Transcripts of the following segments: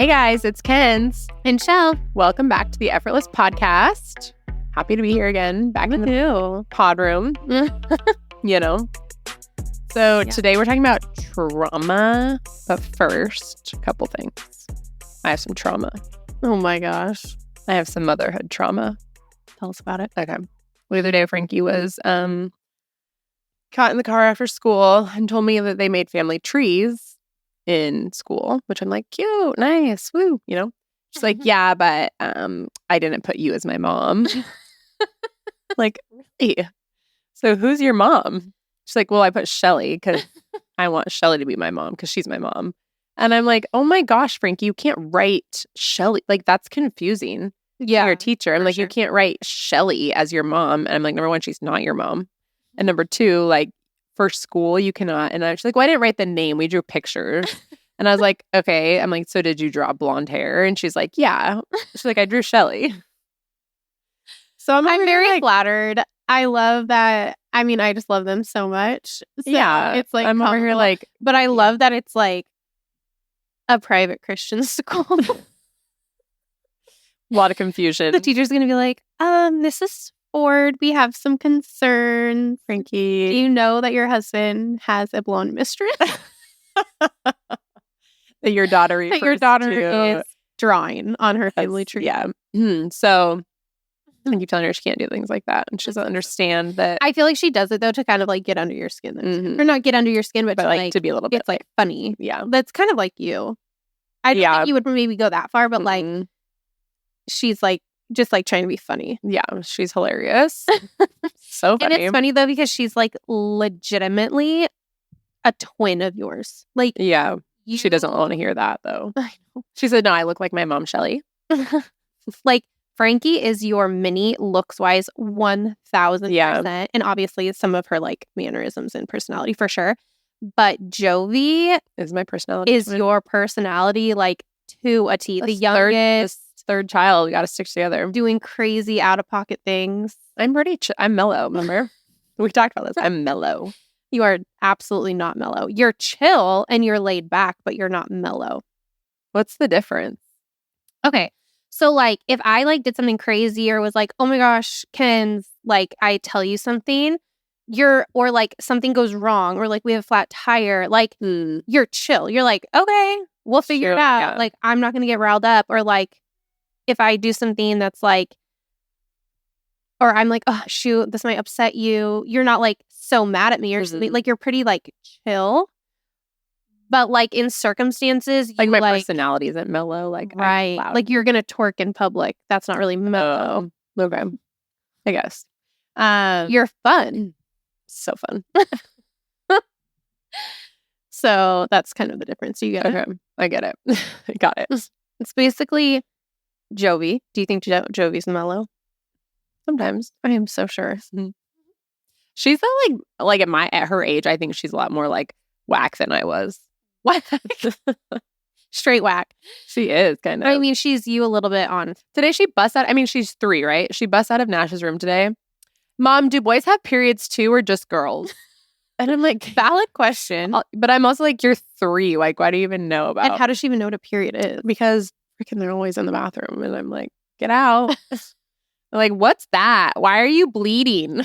Hey guys, it's Kenz and Shell. Welcome back to the Effortless Podcast. Happy to be here again, back in the pod room. Today we're talking about trauma, but first, a couple things. I have some trauma. Oh my gosh. I have some motherhood trauma. Tell us about it. Okay. The other day, Frankie was caught in the car after school and told me that they made family trees in school, which I'm like, cute, nice, woo, She's like, yeah, but I didn't put you as my mom. Like, really? So who's your mom? She's like, well, I put Shelly because I want Shelly to be my mom because she's my mom. And I'm like, oh my gosh, Frankie, you can't write Shelly. Like, that's confusing. Yeah. You're a teacher. I'm like, sure. You can't write Shelly as your mom. And I'm like, number one, she's not your mom. And number two, like, for school, you cannot. And she's like, well, I didn't write the name. We drew pictures. And I was like, okay. I'm like, so did you draw blonde hair? And she's like, yeah. She's like, I drew Shelly. So I'm very flattered. I love that. I mean, I just love them so much. So yeah. It's like, I'm over here like. But I love that it's like a private Christian school. A lot of confusion. The teacher's going to be like, Mrs. Ford, we have some concerns. Frankie. Do you know that your husband has a blonde mistress? That your daughter is drawing on her family tree. Yeah. So I keep telling her she can't do things like that. And she doesn't understand that. I feel like she does it, though, to kind of like get under your skin. Or not get under your skin, but like to be a little bit. It's like funny. Yeah. That's kind of like you. I don't think you would maybe go that far, but like she's like just like trying to be funny. Yeah. She's hilarious. So funny. And it's funny, though, because she's like legitimately a twin of yours. Like, yeah. She doesn't want to hear that, though. I know. She said, no, I look like my mom, Shelly. Like, Frankie is your mini looks-wise 1,000%. Yeah. And obviously some of her, like, mannerisms and personality for sure. But Jovi is my personality. Is your personality, like, to a T. The youngest. Third child. We got to stick together. Doing crazy out-of-pocket things. I'm I'm mellow, remember? We talked about this. I'm mellow. You are absolutely not mellow. You're chill and you're laid back, but you're not mellow. What's the difference? Okay. So, like, if I, like, did something crazy or was like, oh my gosh, Ken's, like, I tell you something, or, like, something goes wrong, or, like, we have a flat tire, like, you're chill. You're like, okay, we'll figure it out. Yeah. Like, I'm not going to get riled up. Or, like, if I do something that's, like, or I'm like, oh, shoot, this might upset you. You're not, like, so mad at me or something. Like, you're pretty, like, chill. But, like, in circumstances, like, my personality isn't mellow. Like, right. Like, you're going to twerk in public. That's not really mellow. Okay. I guess. You're fun. So fun. So, that's kind of the difference. You get it? Okay. I get it. I got it. It's basically Jovi. Do you think Jovi's mellow? Sometimes. I am so sure. She's like at her age, I think she's a lot more like whack than I was. What? Straight whack. She is kind of. I mean, she's you a little bit on. Today she busts out. I mean, she's 3, right? She busts out of Nash's room today. Mom, do boys have periods too or just girls? And I'm like, valid question. But I'm also like, you're 3. Like, why do you even know about? And how does she even know what a period is? Because freaking they're always in the bathroom. And I'm like, get out. Like, what's that? Why are you bleeding?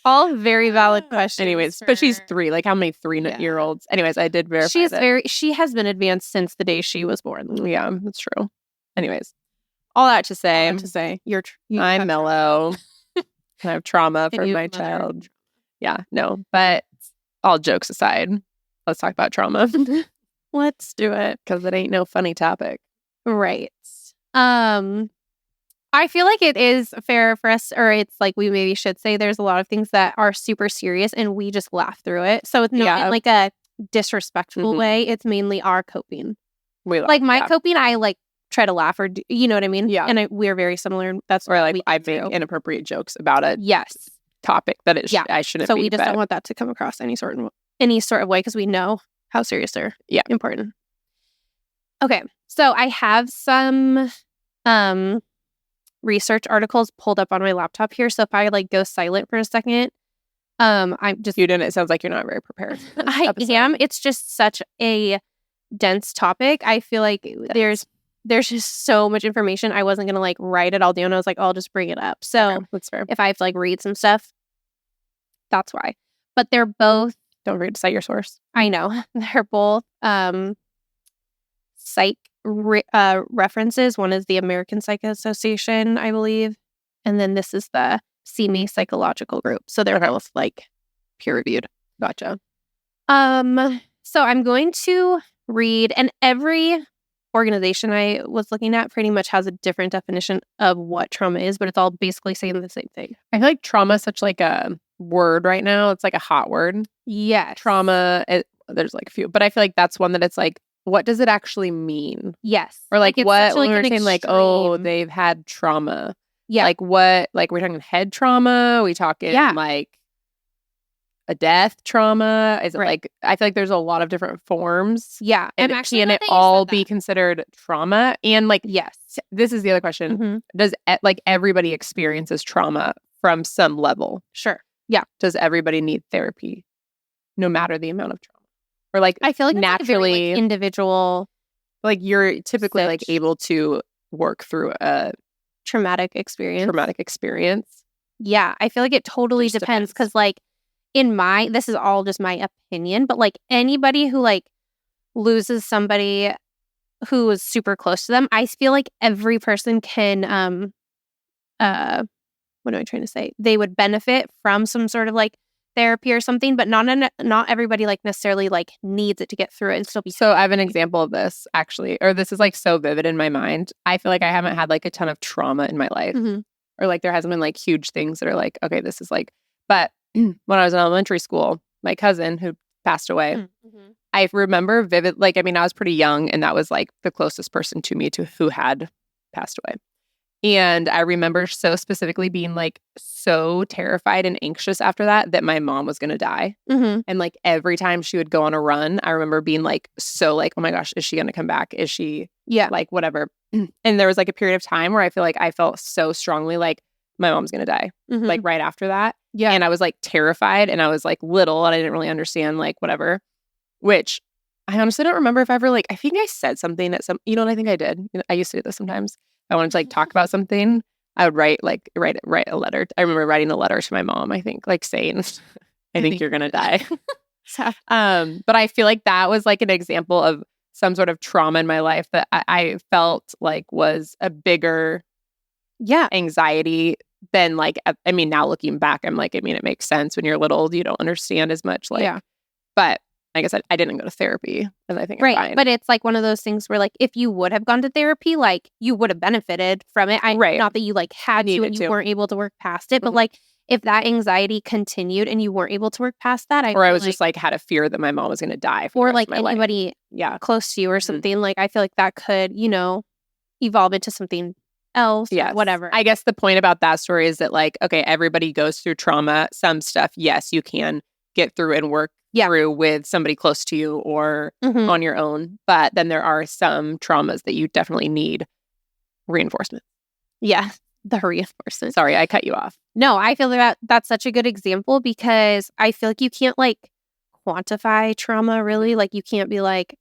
All very valid questions. Anyways, but she's 3. Like, how many 3-year-olds? Anyways, I did verify she has been advanced since the day she was born. Yeah, that's true. Anyways, all that to say, I'm mellow. I have trauma for my child. Yeah, no, but all jokes aside, let's talk about trauma. Let's do it. Because it ain't no funny topic. Right. I feel like it is fair for us, or it's like we maybe should say there's a lot of things that are super serious and we just laugh through it. So it's not in like a disrespectful way. It's mainly our coping. We laugh, like my coping, I like try to laugh or you know what I mean? Yeah. And we're very similar. That's or like I make inappropriate jokes about it. Yes. Topic that I shouldn't be. So we just don't want that to come across any sort of way because we know how serious they're important. Okay. So I have some research articles pulled up on my laptop here. So if I like go silent for a second, I'm just... You didn't. It sounds like you're not very prepared. I am. It's just such a dense topic. I feel like there's just so much information. I wasn't gonna like write it all down. I was like, I'll just bring it up. So Okay, that's fair. if I have to like read some stuff, that's why. But they're both. Don't forget to cite your source. I know they're both psych references. One is the American Psych Association, I believe, and then this is the CME Psychological Group. So they're both like peer reviewed. Gotcha. So I'm going to read, and every organization I was looking at pretty much has a different definition of what trauma is, but it's all basically saying the same thing. I feel like trauma is such like a word right now. It's like a hot word. Yes. Trauma, there's like a few, but I feel like that's one that it's like, what does it actually mean? Yes. Or like it's what, such, when like, we're an saying like, oh, extreme- they've had trauma. Yeah. Like what, like we're talking head trauma? We talking like a death trauma? Is it like, I feel like there's a lot of different forms. Yeah. And can it all be considered trauma? And like, yes, this is the other question. Mm-hmm. Does like everybody experiences trauma from some level? Sure. Yeah. Does everybody need therapy no matter the amount of trauma? Or like, I feel like naturally it's very, like, individual. Like you're typically like able to work through a traumatic experience. Yeah. I feel like it totally depends because like this is all just my opinion, but like anybody who like loses somebody who is super close to them, I feel like every person can, what am I trying to say? They would benefit from some sort of like therapy or something, but not everybody like necessarily like needs it to get through it and still be. So I have an example of this actually, or this is like so vivid in my mind. I feel like I haven't had like a ton of trauma in my life, or like there hasn't been like huge things that are like, okay, this is like, but when I was in elementary school, my cousin who passed away, I remember vivid, like, I mean, I was pretty young and that was like the closest person to me who had passed away. And I remember so specifically being like so terrified and anxious after that my mom was going to die. And like every time she would go on a run, I remember being like, so like, oh my gosh, is she going to come back? Is she like whatever? And there was like a period of time where I feel like I felt so strongly like my mom's going to die, like right after that. Yeah. And I was like terrified and I was like little and I didn't really understand like whatever, which I honestly don't remember if I ever like, I think I said something at you know what I think I did? You know, I used to do this sometimes. I wanted to like talk about something. I would write a letter. I remember writing a letter to my mom, I think, like saying, I think you're going to die. But I feel like that was like an example of some sort of trauma in my life that I felt like was a bigger anxiety than like, I mean, now looking back, I'm like, I mean, it makes sense when you're little, you don't understand as much. Like, but I guess I didn't go to therapy, and I think I'm fine. But it's like one of those things where like if you would have gone to therapy, like you would have benefited from it. Not that you like had to and you weren't able to work past it, but like if that anxiety continued and you weren't able to work past that, I was just like had a fear that my mom was going to die, or like anybody close to you or something. Like I feel like that could, you know, evolve into something else. Yeah, whatever. I guess the point about that story is that like, okay, everybody goes through trauma. Some stuff, yes, you can get through and work through with somebody close to you or on your own. But then there are some traumas that you definitely need reinforcement. Yeah, the reinforcement. Sorry, I cut you off. No, I feel like that's such a good example because I feel like you can't like quantify trauma really. Like you can't be like,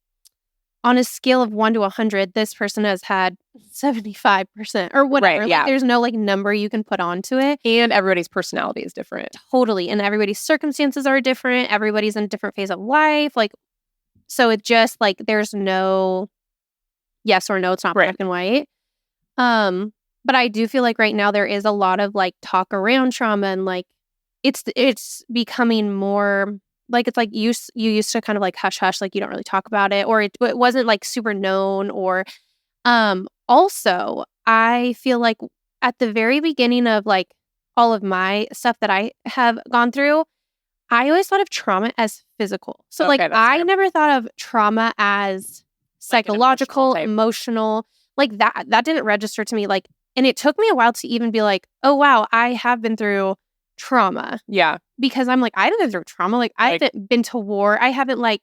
on a scale of 1 to 100, this person has had 75% or whatever. Like, there's no like number you can put onto it. And everybody's personality is different. Totally. And everybody's circumstances are different. Everybody's in a different phase of life. Like, so it just like, there's no yes or no. It's not black and white. But I do feel like right now there is a lot of like talk around trauma and like, it's becoming more like, it's like you used to kind of like hush, like you don't really talk about it, or it wasn't like super known, or also I feel like at the very beginning of like all of my stuff that I have gone through, I always thought of trauma as physical. So like I never thought of trauma as psychological, like emotional, like that didn't register to me. Like, and it took me a while to even be like, oh wow, I have been through trauma. Yeah. Because I'm like, I haven't been through trauma. Like I haven't been to war. I haven't like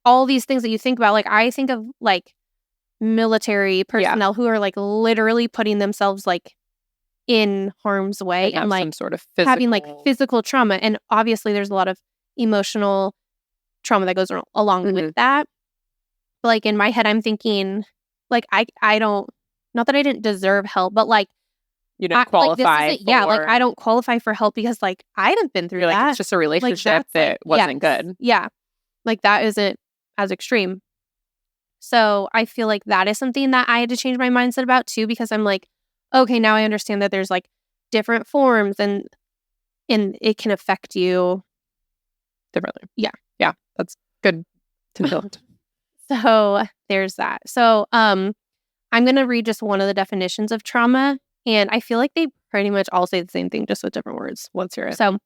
all these things that you think about. Like I think of like military personnel who are like literally putting themselves like in harm's way and like some sort of physical... having like physical trauma. And obviously there's a lot of emotional trauma that goes along with that. But like in my head, I'm thinking like I don't, not that I didn't deserve help, but like You didn't qualify for... Yeah, like I don't qualify for help because like I haven't been through You're that. like, it's just a relationship that wasn't good. Yeah. Like that isn't as extreme. So I feel like that is something that I had to change my mindset about too, because I'm like, okay, now I understand that there's like different forms and it can affect you differently. Yeah. Yeah. That's good to know. So there's that. So I'm going to read just one of the definitions of trauma. And I feel like they pretty much all say the same thing, just with different words. Let's hear it. So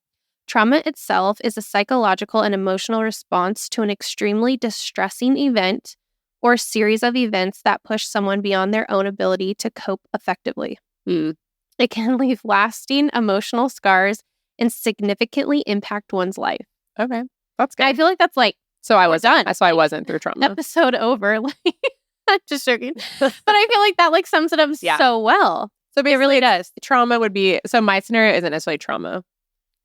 trauma itself is a psychological and emotional response to an extremely distressing event or series of events that push someone beyond their own ability to cope effectively. It can leave lasting emotional scars and significantly impact one's life. Okay. That's good. And I feel like that's like, so I was done. So I wasn't through trauma. Episode over. Like, I'm just joking. But I feel like that like sums it up so well. So it really does. Trauma would be, so my scenario isn't necessarily trauma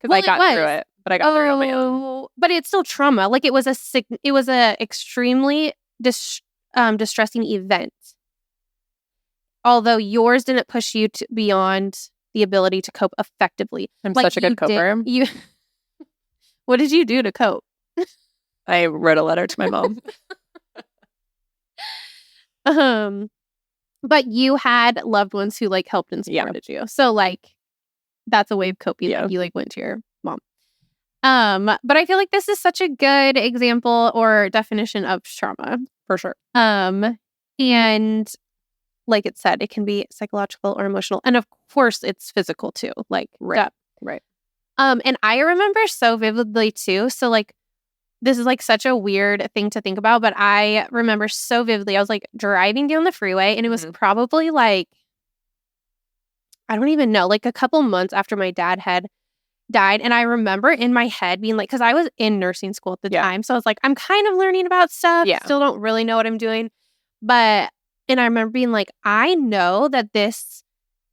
because I got through it, but I got through it on my own. But it's still trauma. Like it was a extremely distressing event. Although yours didn't push you beyond the ability to cope effectively. I'm like such a good coper. What did you do to cope? I wrote a letter to my mom. But you had loved ones who like helped and supported you. So like that's a way of coping. Yeah. You like went to your mom. But I feel like this is such a good example or definition of trauma. For sure. And like it said, it can be psychological or emotional. And of course it's physical too. Like right. And I remember so vividly too. So like this is like such a weird thing to think about, but I remember so vividly. I was like driving down the freeway and it was probably like, I don't even know, like a couple months after my dad had died. And I remember in my head being like, because I was in nursing school at the time. So I was like, I'm kind of learning about stuff. Yeah. Still don't really know what I'm doing. And I remember being like, I know that this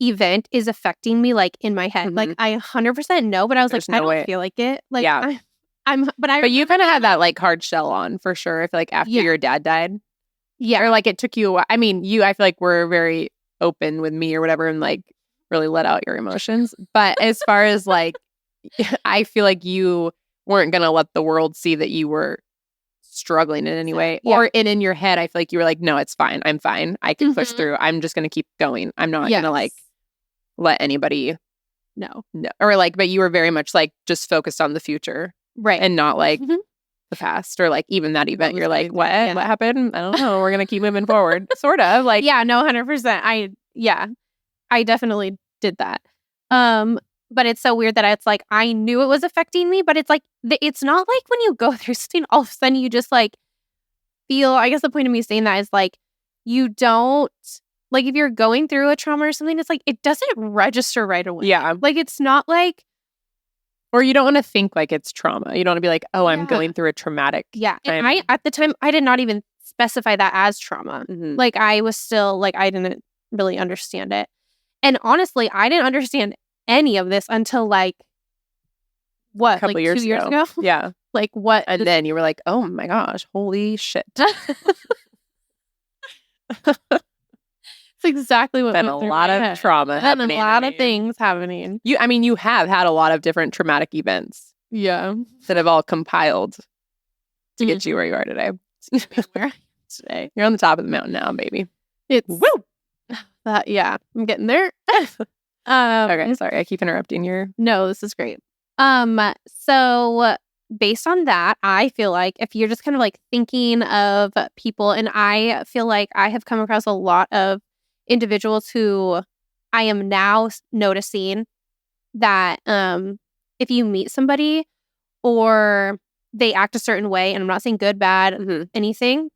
event is affecting me like in my head. Like I 100% know, but I was like, I don't feel like it. Like but you kind of had that like hard shell on for sure. I feel like after your dad died. Yeah. Or like it took you a while. I mean, I feel like we're very open with me or whatever and like really let out your emotions. But as far as like, I feel like you weren't going to let the world see that you were struggling in any way. Yeah. Or in your head, I feel like you were like, no, it's fine. I'm fine. I can push through. I'm just going to keep going. I'm not going to like let anybody know. Or like, but you were very much like just focused on the future. Right. And not like the past or like even that event. You're like, what? Yeah. What happened? I don't know. We're going to keep moving forward. Sort of like. Yeah, no, 100%. I definitely did that. But it's so weird that it's like, I knew it was affecting me, but it's like, it's not like when you go through something, all of a sudden you just like feel, I guess the point of me saying that is like, you don't, like if you're going through a trauma or something, it's like, it doesn't register right away. Yeah. Like it's not like. Or you don't want to think like it's trauma. You don't want to be like, oh, I'm going through a traumatic. Yeah. And at the time, I did not even specify that as trauma. Like I was still like, I didn't really understand it. And honestly, I didn't understand any of this until like, what? A couple like years 2 years ago? Yeah. Like what? And then you were like, oh my gosh, holy shit. It's exactly what been a lot of trauma happening. A lot of things happening. You have had a lot of different traumatic events. Yeah. That have all compiled to get you where you are today. Today. You're on the top of the mountain now, baby. It's woo. Yeah, I'm getting there. Okay, sorry, I keep interrupting your. No, this is great. So based on that, I feel like if you're just kind of like thinking of people, and I feel like I have come across a lot of individuals who I am now noticing that if you meet somebody or they act a certain way, and I'm not saying good, bad, anything,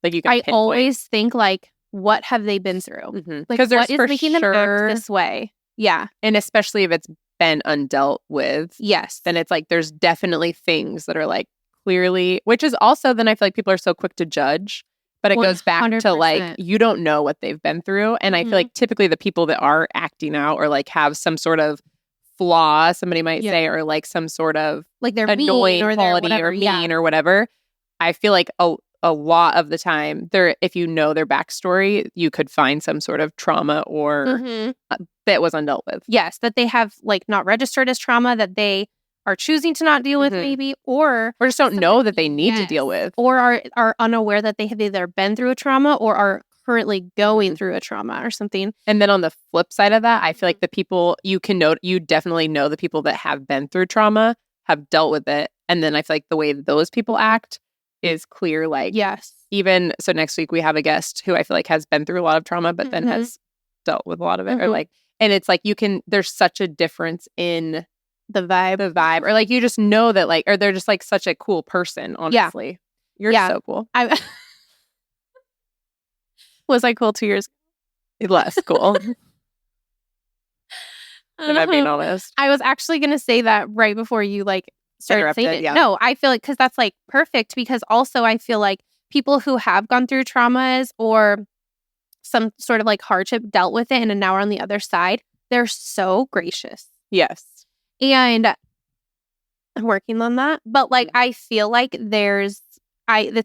like you can I always think like, what have they been through? Like what is making them act this way? Yeah. And especially if it's been undealt with. Yes. Then it's like there's definitely things that are like clearly, which is also then I feel like people are so quick to judge. But it goes back 100%. To like, you don't know what they've been through. And I feel like typically the people that are acting out or like have some sort of flaw, somebody might say, or like some sort of like they're annoying mean or quality whatever, or mean or whatever. I feel like a a lot of the time, if you know their backstory, you could find some sort of trauma or that was undealt with. Yes, that they have like not registered as trauma, that they are choosing to not deal with maybe, or just don't know that they need to deal with. Or are unaware that they have either been through a trauma or are currently going through a trauma or something. And then on the flip side of that, I feel like the people you definitely know the people that have been through trauma, have dealt with it. And then I feel like the way those people act is clear. Like, yes. Even so next week we have a guest who I feel like has been through a lot of trauma, but then has dealt with a lot of it. Or like, and it's like there's such a difference in the vibe. Or like you just know that like, or they're just like such a cool person, honestly. You're so cool. Was I cool 2 years ago? Less cool. If I'm being honest. I was actually going to say that right before you like started saying it. Yeah. No, I feel like, because that's like perfect, because also I feel like people who have gone through traumas or some sort of like hardship, dealt with it, and now are on the other side, they're so gracious. Yes. And I'm working on that. But like, I feel like that's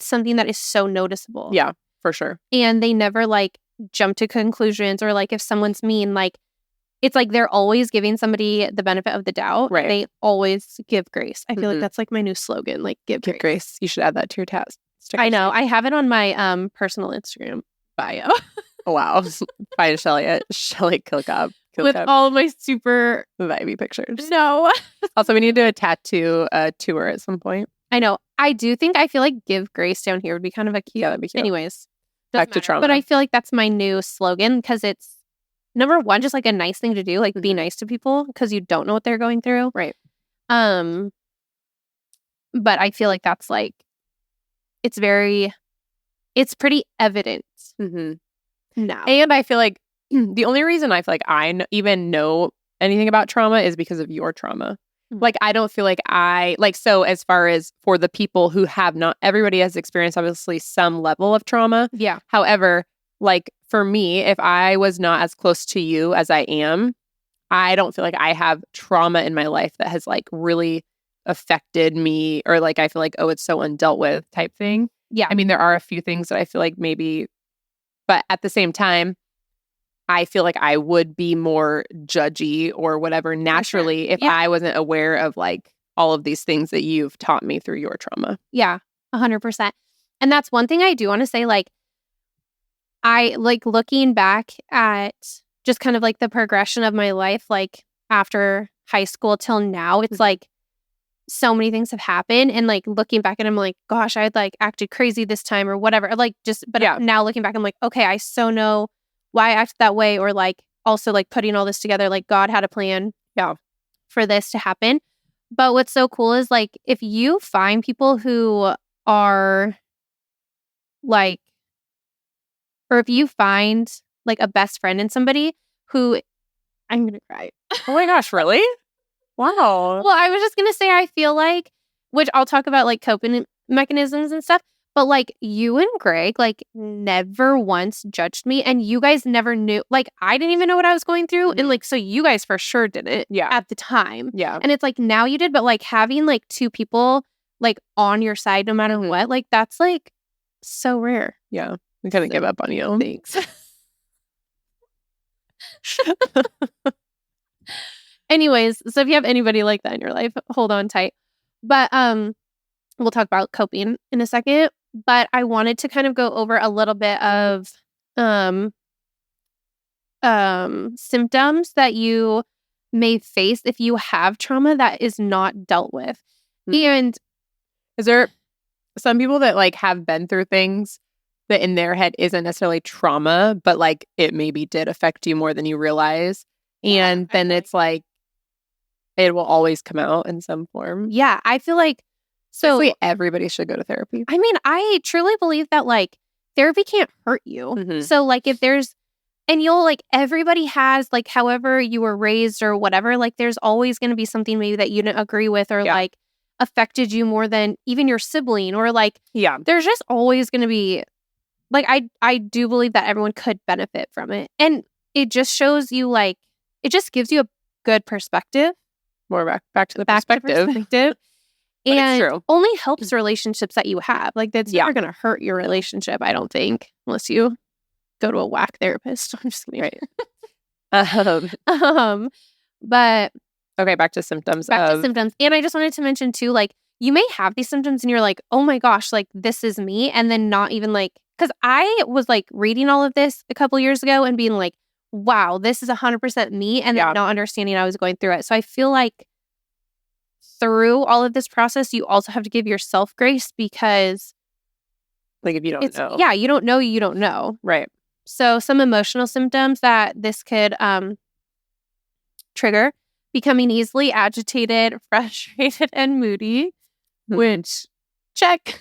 something that is so noticeable. Yeah, for sure. And they never like jump to conclusions, or like if someone's mean, like it's like they're always giving somebody the benefit of the doubt. Right. They always give grace. I feel like that's like my new slogan, like give grace. You should add that to your task. I know. I have it on my personal Instagram bio. Oh, wow. Find Shelly at Shelly Kilcup. With all of my super vibey pictures. No. Also, we need to do a tattoo tour at some point. I know. I feel like give grace down here would be kind of a cute. Yeah, that'd be cute. Anyways. Back to trauma. But I feel like that's my new slogan, because it's, number one, just like a nice thing to do, like be nice to people, because you don't know what they're going through. Right. But I feel like that's like, it's pretty evident now. And I feel like the only reason I feel like I even know anything about trauma is because of your trauma. Like, I don't feel like so as far as for the people who have not, everybody has experienced obviously some level of trauma. Yeah. However, like for me, if I was not as close to you as I am, I don't feel like I have trauma in my life that has like really affected me, or like I feel like, oh, it's so undealt with type thing. Yeah. I mean, there are a few things that I feel like maybe, but at the same time, I feel like I would be more judgy or whatever naturally if I wasn't aware of like all of these things that you've taught me through your trauma. Yeah, 100%. And that's one thing I do want to say, like, I like looking back at just kind of like the progression of my life, like after high school till now, it's like so many things have happened. And like looking back, and I'm like, gosh, I had like acted crazy this time or whatever. Like now looking back, I'm like, okay, I so know why I acted that way, or like also like putting all this together, like God had a plan for this to happen. But what's so cool is like if you find people who are like, or if you find like a best friend in somebody who, I'm gonna cry. Oh my gosh, really? Wow. Well, I was just gonna say, I feel like, which I'll talk about like coping mechanisms and stuff, but like you and Greg like never once judged me, and you guys never knew, like I didn't even know what I was going through, and like so you guys for sure didn't at the time. Yeah. And it's like now you did, but like having like two people like on your side no matter what, like that's like so rare. Yeah. We kind of give up on you. Thanks. Anyways, so if you have anybody like that in your life, hold on tight. But we'll talk about coping in a second. But I wanted to kind of go over a little bit of symptoms that you may face if you have trauma that is not dealt with. And is there some people that like have been through things that in their head isn't necessarily trauma, but like it maybe did affect you more than you realize, and then it's like it will always come out in some form? Yeah, I feel like basically everybody should go to therapy. I mean, I truly believe that like therapy can't hurt you. So like if there's, and you'll like, everybody has like however you were raised or whatever, like there's always going to be something maybe that you didn't agree with, or like affected you more than even your sibling, or like there's just always going to be like, I do believe that everyone could benefit from it, and it just shows you like, it just gives you a good perspective. More back to the perspective. But it's And true. only helps relationships that you have. Like, that's Yeah. never going to hurt your relationship, I don't think, unless you go to a whack therapist. I'm just kidding. Right. But Okay, back to symptoms. And I just wanted to mention too, like, you may have these symptoms and you're like, oh my gosh, like, this is me. And then not even like, because I was like reading all of this a couple years ago and being like, wow, this is 100% me. And then not understanding I was going through it. So I feel like through all of this process, you also have to give yourself grace because like if you don't know. Yeah, you don't know, you don't know. Right. So some emotional symptoms that this could trigger: becoming easily agitated, frustrated, and moody, which check.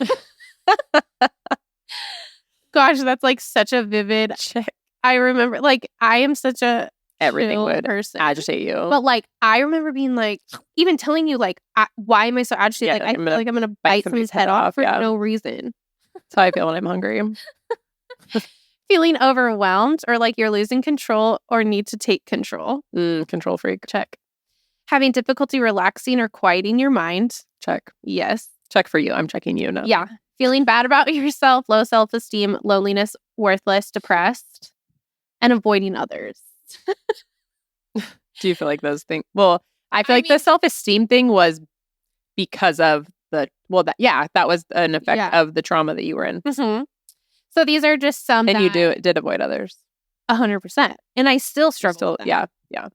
Gosh, that's like such a vivid check. I remember, like, I am such a everything would person. agitate you. But like, I remember being like, even telling you like, why am I so agitated? Yeah, like, I feel like I'm gonna bite somebody's head off for no reason. That's how I feel when I'm hungry. Feeling overwhelmed or like you're losing control or need to take control. Control freak. Check. Having difficulty relaxing or quieting your mind. Check. Yes. Check for you. I'm checking you now. Yeah. Feeling bad about yourself, low self-esteem, loneliness, worthless, depressed, and avoiding others. Do you feel like those things? Well, I feel like the self-esteem thing was because of that was an effect of the trauma that you were in. Mm-hmm. So these are just some and you did avoid others. 100%. And I still struggle with them. Yeah.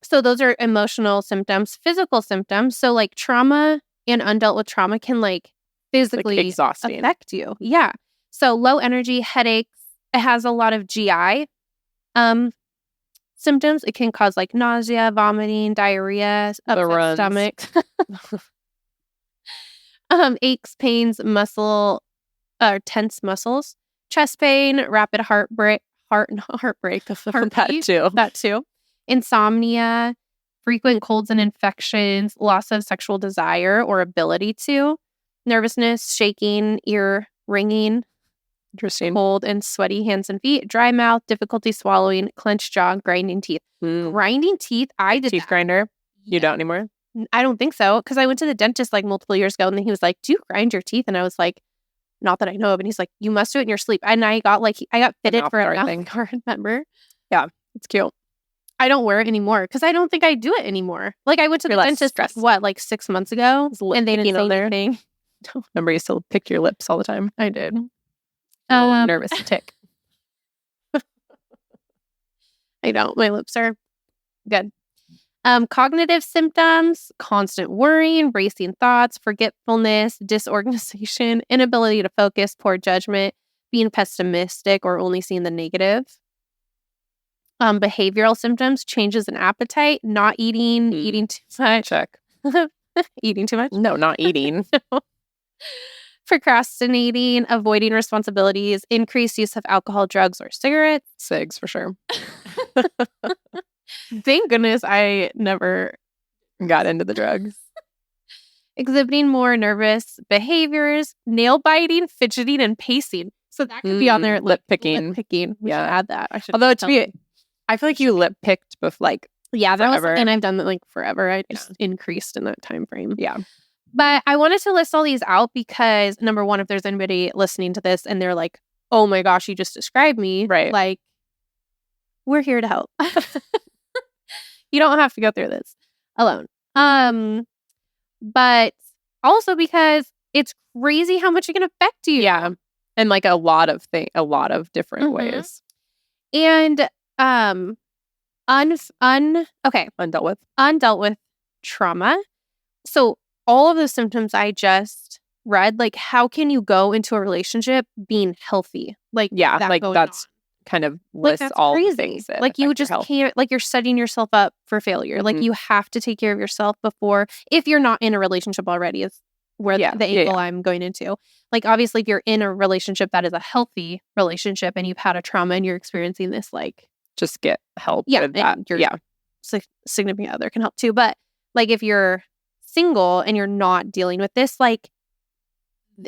So those are emotional symptoms. Physical symptoms. So like trauma and undealt with trauma can like physically like exhausting. Affect you. Yeah. So low energy, headaches. It has a lot of GI symptoms. It can cause like nausea, vomiting, diarrhea, upset stomach, aches, pains, tense muscles, chest pain, rapid heartbreak, that too, insomnia, frequent colds and infections, loss of sexual desire or ability to, nervousness, shaking, ear ringing, interesting, cold and sweaty hands and feet, dry mouth, difficulty swallowing, clenched jaw, grinding teeth. Grinding teeth, I did teeth grinder. You don't anymore? I don't think so, because I went to the dentist like multiple years ago, and then he was like, "Do you grind your teeth?" And I was like, "Not that I know of." And he's like, "You must do it in your sleep." And I got fitted for a mouth guard, remember? Yeah, it's cute. I don't wear it anymore because I don't think I do it anymore. Like, I went to the dentist, like 6 months ago, and they didn't say anything. Remember, you still picked your lips all the time. I did. Nervous tick. I don't. My lips are good. Cognitive symptoms: constant worrying, racing thoughts, forgetfulness, disorganization, inability to focus, poor judgment, being pessimistic or only seeing the negative. Behavioral symptoms: changes in appetite, not eating, eating too much. Check. Eating too much? No, not eating. No. Procrastinating, avoiding responsibilities, increased use of alcohol, drugs, or cigarettes. Cigs, for sure. Thank goodness I never got into the drugs. Exhibiting more nervous behaviors, nail biting, fidgeting, and pacing. So that could be on there. Lip picking. Lip picking. We should add that. I should. Although I feel like you lip picked before, like, that was, and I've done that like forever. I just increased in that time frame. Yeah. But I wanted to list all these out because, number one, if there's anybody listening to this and they're like, "Oh my gosh, you just described me," right? Like, we're here to help. You don't have to go through this alone. But also because it's crazy how much it can affect you. Yeah. And like a lot of different ways. And undealt with trauma. So all of the symptoms I just read, like, how can you go into a relationship being healthy? Like, that's kind of lists like, all the things that like you just can't, like, you're setting yourself up for failure. Like, you have to take care of yourself before, if you're not in a relationship already, is where the angle I'm going into. Like, obviously, if you're in a relationship that is a healthy relationship and you've had a trauma and you're experiencing this, like, just get help with that. Your significant other can help too. But like, if you're single and you're not dealing with this, like,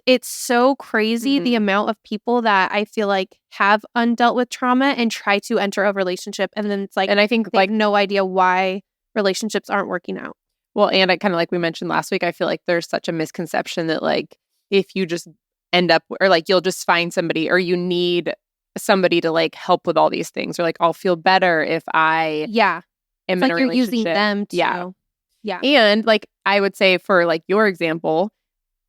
it's so crazy the amount of people that I feel like have undealt with trauma and try to enter a relationship, and then it's like, and I think like no idea why relationships aren't working out. Well, and I kind of like we mentioned last week, I feel like there's such a misconception that like if you just end up or like you'll just find somebody or you need somebody to like help with all these things or like I'll feel better if I Yeah. am It's in like a you're using relationship. them too. Yeah. Yeah. And like I would say for like your example,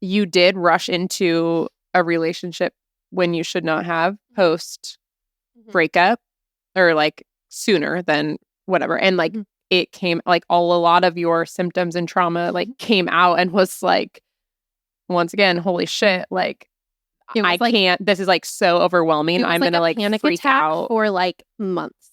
you did rush into a relationship when you should not have post breakup or like sooner than whatever. And like it came like a lot of your symptoms and trauma like came out and was like, once again, holy shit, like I like, can't, this is like so overwhelming. I'm going to like panic freak attack out. for like months.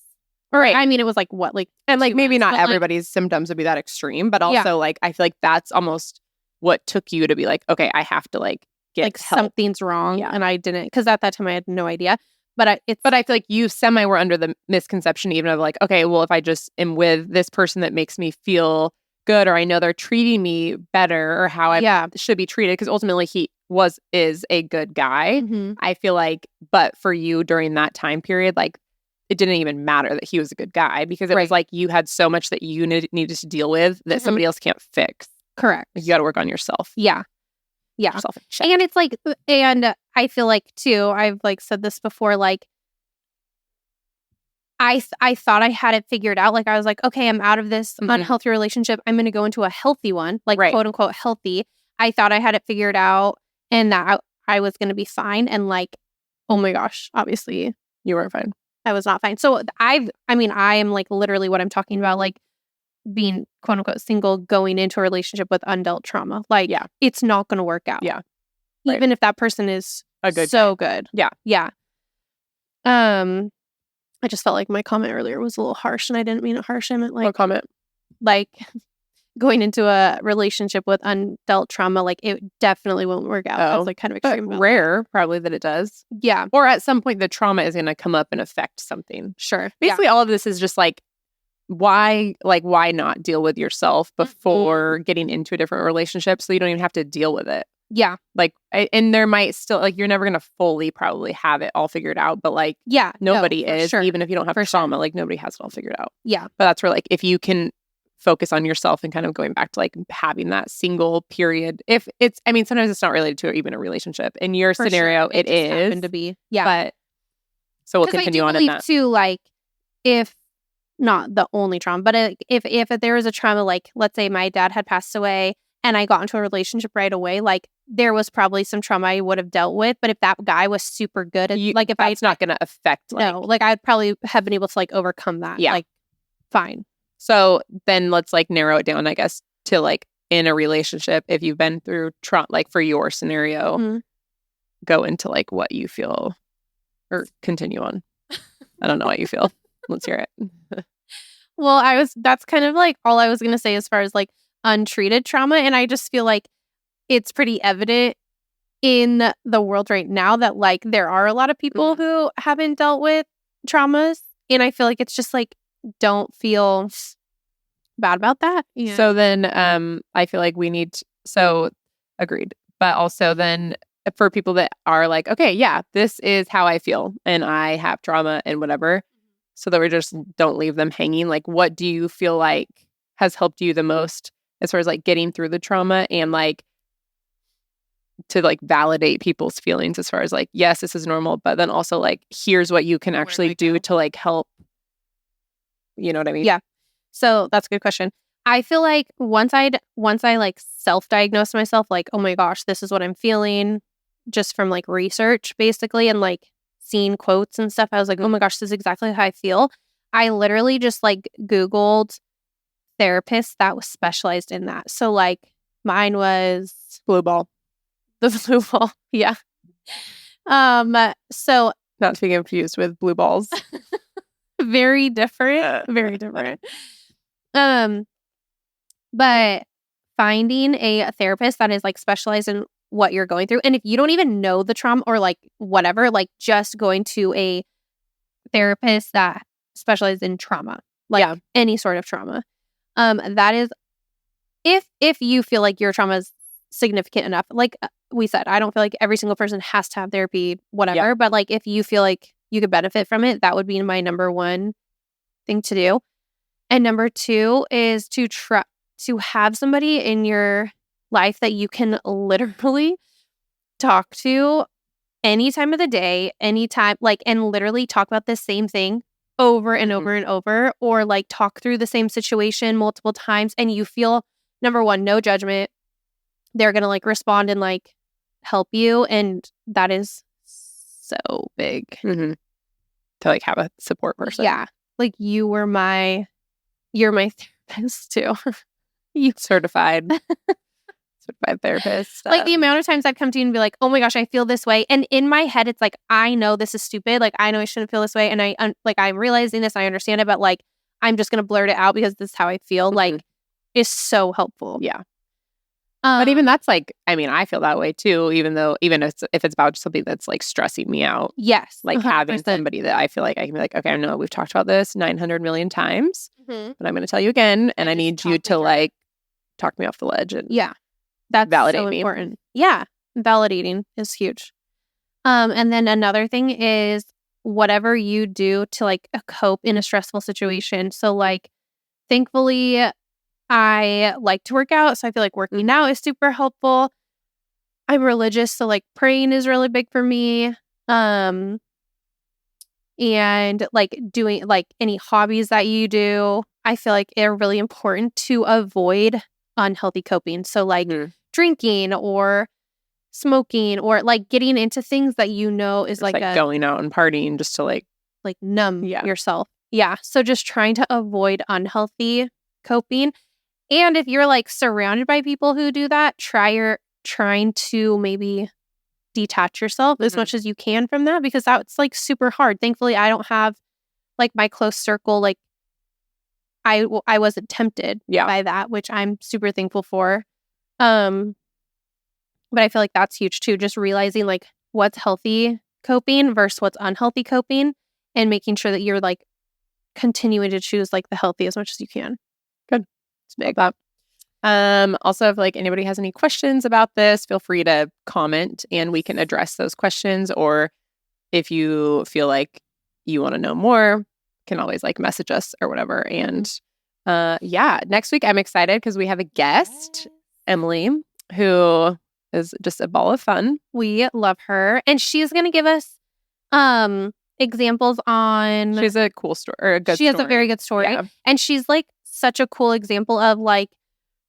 Right. I mean, it was like what, like, and like 2 maybe months, not but, everybody's symptoms would be that extreme, but also like I feel like that's almost what took you to be like, okay, I have to like get like help. something's wrong. Yeah. And I didn't, because at that time I had no idea. But I feel like you semi were under the misconception even of like, okay, well, if I just am with this person that makes me feel good, or I know they're treating me better, or how I should be treated, because ultimately he is a good guy. I feel like, but for you during that time period, like it didn't even matter that he was a good guy because it was like you had so much that you needed to deal with that somebody else can't fix. Correct. You got to work on yourself. Yeah. And it's like, and I feel like too, I've like said this before, like I thought I had it figured out. Like I was like, okay, I'm out of this unhealthy relationship. I'm going to go into a healthy one, like quote unquote healthy. I thought I had it figured out and that I was going to be fine. And like, oh my gosh, obviously you weren't fine. I was not fine. So I am like literally what I'm talking about, like being quote unquote single, going into a relationship with undealt trauma. Like, it's not going to work out. Yeah. Even if that person is a good so guy. good. Yeah. Yeah. I just felt like my comment earlier was a little harsh and I didn't mean it harsh. I meant like, what comment? Like going into a relationship with undealt trauma, like it definitely won't work out. That's like kind of extreme. Rare, probably that it does. Yeah. Or at some point the trauma is going to come up and affect something. Sure. Basically, all of this is just like, why not deal with yourself before getting into a different relationship so you don't even have to deal with it? Yeah. Like, and there might still, like, you're never going to fully probably have it all figured out, but like, nobody is, even if you don't have trauma, like nobody has it all figured out. Yeah. But that's where like, if you can focus on yourself and kind of going back to like having that single period, if it's, I mean, sometimes it's not related to even a relationship. In your scenario, it is. Happened to be. Yeah. But so we'll continue on in that. Too, like, if not the only trauma, but if there was a trauma, like let's say my dad had passed away and I got into a relationship right away, like there was probably some trauma I would have dealt with. But if that guy was super good at, like, if it's not going to affect, like, no, like I'd probably have been able to like overcome that. Yeah. Like, fine. So then let's like narrow it down, I guess, to like in a relationship, if you've been through trauma, like for your scenario, go into like what you feel or continue on. I don't know what you feel. Let's hear it. Well, that's kind of like all I was going to say as far as like untreated trauma. And I just feel like it's pretty evident in the world right now that like there are a lot of people who haven't dealt with traumas. And I feel like it's just like, don't feel bad about that. Yeah. So then I feel like we need so agreed. But also then for people that are like, okay, yeah, this is how I feel and I have trauma and whatever. So that we just don't leave them hanging. Like, what do you feel like has helped you the most as far as like getting through the trauma and like to like validate people's feelings as far as like, yes, this is normal, but then also like, here's what you can actually do to like help. You know what I mean? Yeah. So that's a good question. I feel like once I like self-diagnosed myself, like, oh my gosh, this is what I'm feeling, just from like research basically and like seeing quotes and stuff, I was like, oh my gosh, this is exactly how I feel. I literally just like Googled therapists that was specialized in that. So like mine was Blue Ball. The Blue Ball. Yeah. So not to be confused with Blue Balls. Very different. Very different. But finding a therapist that is like specialized in what you're going through. And if you don't even know the trauma or like whatever, like just going to a therapist that specializes in trauma, like any sort of trauma. That is, if you feel like your trauma is significant enough, like we said, I don't feel like every single person has to have therapy, whatever. But like, if you feel like you could benefit from it, that would be my number one thing to do. And number two is to to have somebody in your life that you can literally talk to any time of the day, anytime, like, and literally talk about the same thing over and over and over, or like talk through the same situation multiple times, and you feel, number one, no judgment. They're gonna like respond and like help you, and that is so big. To like have a support person. Yeah, like you're my therapist too. You certified therapist. Like the amount of times I'd come to you and be like, oh my gosh, I feel this way. And in my head, it's like, I know this is stupid. Like, I know I shouldn't feel this way. And I'm realizing this, I understand it, but like, I'm just going to blurt it out because this is how I feel. Like, is so helpful. Yeah. But even that's like, I mean, I feel that way too, even if it's about something that's like stressing me out. Yes. Like 100%. Having somebody that I feel like I can be like, okay, I know we've talked about this 900 million times, but I'm going to tell you again. And I need you to like talk me off the ledge. And that's validate so me. Important. Yeah. Validating is huge. And then another thing is whatever you do to like cope in a stressful situation. So like, thankfully, I like to work out. So I feel like working out is super helpful. I'm religious. So like praying is really big for me. And like doing like any hobbies that you do, I feel like they're really important to avoid unhealthy coping. So like drinking or smoking or like getting into things that you know is like going out and partying just to like numb yourself. Yeah. So just trying to avoid unhealthy coping. And if you're like surrounded by people who do that, trying to maybe detach yourself as much as you can from that, because that's like super hard. Thankfully, I don't have like my close circle. Like I wasn't tempted by that, which I'm super thankful for. But I feel like that's huge too. Just realizing like what's healthy coping versus what's unhealthy coping, and making sure that you're like continuing to choose like the healthy as much as you can. Good. It's big. That. Also, if like anybody has any questions about this, feel free to comment and we can address those questions. Or if you feel like you want to know more, can always like message us or whatever. And next week I'm excited because we have a guest, Emily, who is just a ball of fun. We love her, and she's going to give us examples on. She has a cool story or a good. She has a very good story, and she's like such a cool example of like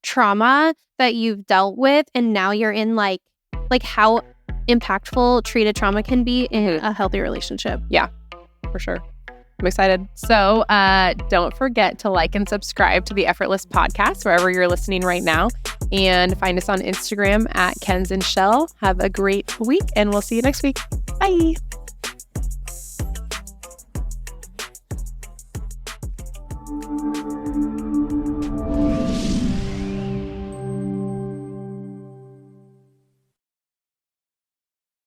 trauma that you've dealt with, and now you're in like how impactful treated trauma can be in a healthy relationship. Yeah, for sure. I'm excited. So don't forget to like and subscribe to the Effortless Podcast wherever you're listening right now, and find us on Instagram at Kenz and Shell. Have a great week, and we'll see you next week. Bye.